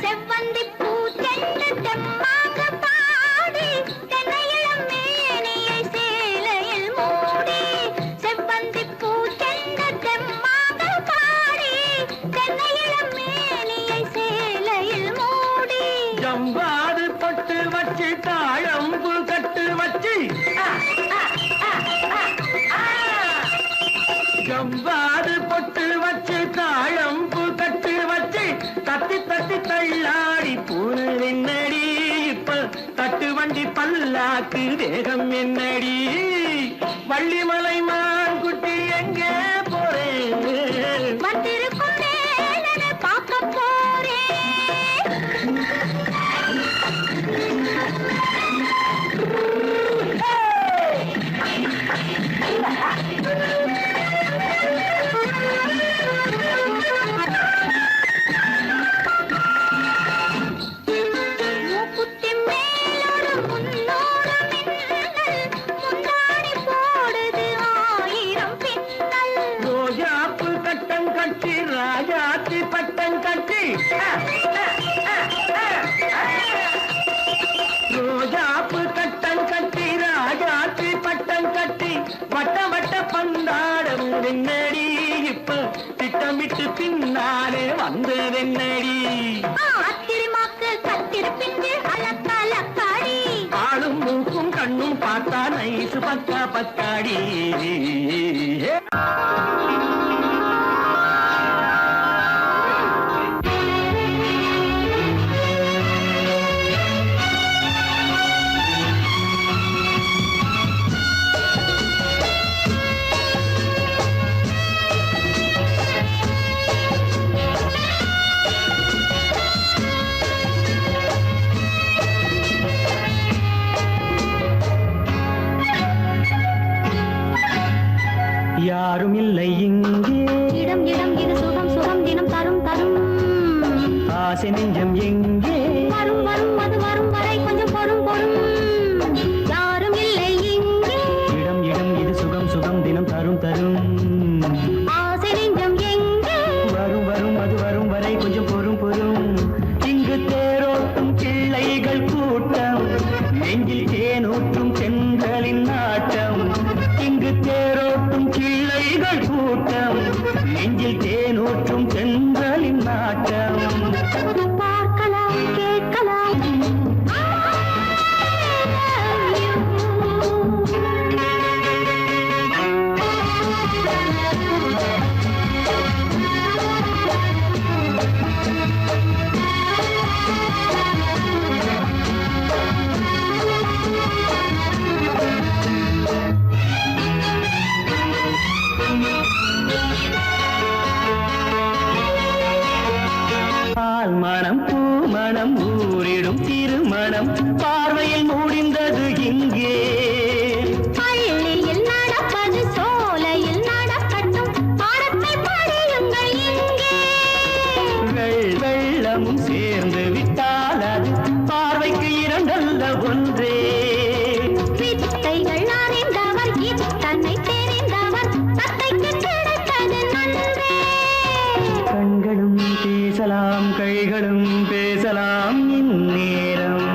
செவ்வந்தி பூ தென்று தெம்மாக பாடி, தென்னையிளம் மேனியை சேலையில் மூடி. செவ்வந்தி பூ தென்று தெம்மாக பாடி, தென்னையிளம் மேனியை சேலையில் மூடி. ஜம்பாது பொட்டு வச்சு தாழம்பு கட்டு வச்சு, ஜம்பாது பொட்டு வச்சு தாழம்பு கட்டு வச்சு, தட்டி தட்டி தள்ளாடி பூரு என்னடி? இப்ப தட்டு வண்டி பல்லாக்கு தேகம் என்னடி? வள்ளிமலை மான் குட்டி எங்கே போறேன்? வந்திருக்கும் வேலனை பார்க்க கட்டி ராஜாத்தி பட்டம் கட்டி ரோஜாப்பு கட்டம் கட்டி ராஜாத்தி பட்டம் கட்டி வட்ட வட்ட பந்தாடம் வெண்ணடி இப்ப திட்டமிட்டு பின்னாலே வந்ததென்னடி அத்திருமாக்கு கத்திருப்பின்று அலக்காடி ஆளும் மூக்கும் கண்ணும் பார்த்தா நைசு பக்கா பக்காடி யாரும் இல்லை இங்கே இடம் இடம் இது சுகம் சுகம் தினம் தரும் தரும் ஆசை நெஞ்சம் எங்கே வரும் வரும் அது வரும் வரை கொஞ்சம் பொறும் பொறும் யாரும் இல்லை இங்கே இடம் இடம் இது சுகம் சுகம் தினம் தரும் தரும் ஆசை நெஞ்சம் எங்கே வரும் வரும் அது வரும் வரை கொஞ்சம் பொறும் பொறும் இங்கு தேரோட்டும் பிள்ளைகள் கூட்டம் நெஞ்சில் தேனூற்றும் பெண்களின் நாட்டம் இங்கு தேரோட்டும் பிள்ளைகள் கூட்டம் நெஞ்சில் தேனூற்றும் பெண்களின் நாட்டம் பார்க்கலாம் கேட்கலாம் பால் மனம் பூ மனம் ஊரிடும் திருமணம் பார்வையில் முடிந்தது இங்கே பள்ளியில் நடப்பது சோலையில் நடக்கட்டும் பாடத்தை படியுங்கள் இங்கே வெள்ளமும் சேர்ந்து விட்டால் அது பார்வைக்கு இரண்டல்ல ஒன்றே வித்தைகள் அறிந்தவர் இத்தனை தெரிந்தவர் தத்தைக்கு கிடைத்தது நன்றே கண்களும் பேசலாம் கைகளும் பேசலாம் இந்நேரம்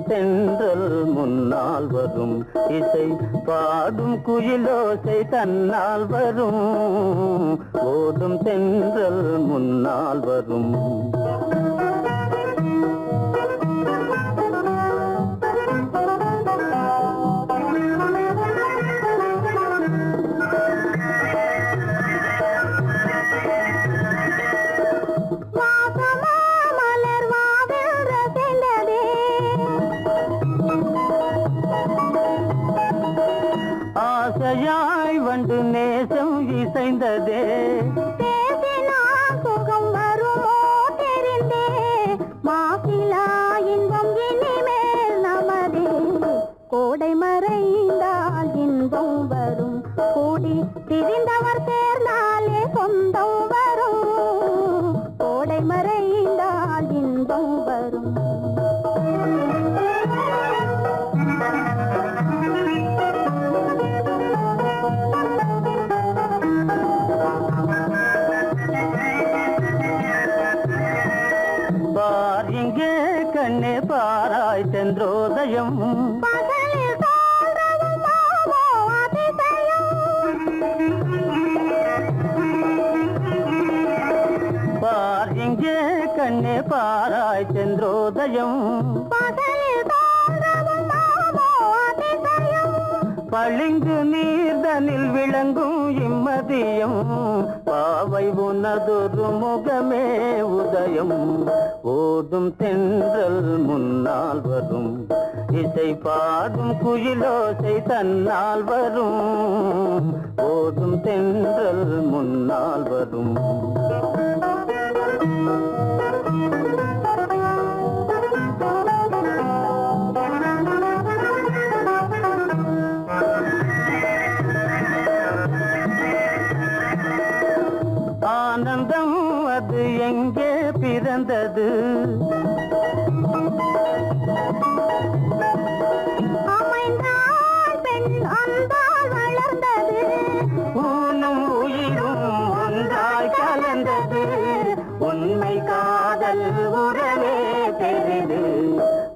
தென்றல் முன்னால் வரும் இசை பாடும் குயிலோசை தன்னால் வரும் ஓடும் தென்றல் முன்னால் வரும் ஆசையாய் வந்து நேசம் இசைந்ததே சுகம் வருமோ தெரிந்தே மாசிலா இன்பம் இனிமேல் நமதே கோடை மறைந்தால் இன்பம் வரும் கூடி திரிந்தவர் சேர்ந்தாலே சொந்தம் வரும் கோடை மறைந்தால் இன்பம் வரும் பார் இங்கே கண்ணே பாராய் சென்றோதயம் பகலில் தோன்றவும் மாமோ அதிசயம் பார் இங்கே கண்ணே பாராய் சென்றோதயம் பகலில் தோன்றவும் மாமோ அதிசயம் பளிங்கு நீர்தனில் விளங்கும் இம்மதியம் பாவை உனதொரு முகமே உதயம் ஓடும் தென்றல் முன்னால் வரும் இசை பாடும் குயிலோசை தன்னால் வரும் ஓடும் தென்றல் முன்னால் வரும் ஆனந்தம் அது எங்கே பிறந்தது அமைந்தால் பெண் அன்பால் வளர்ந்தது ஊனும் உயிரும் ஒன்றாய் கலந்தது உண்மை காதல் உறவே பெரிது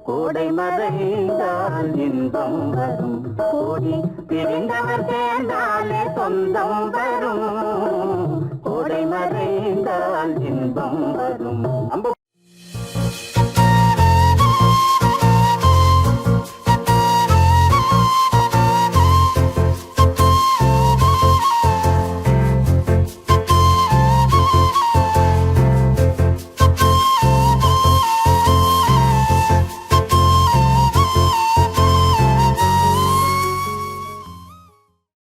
கோடை மறைந்தால் இன்பம் வரும் கோடி பிரிந்தவர் சேர்ந்தாலே சொந்தம் வரும் கோடை மறைந்தால் இன்பம் வரும்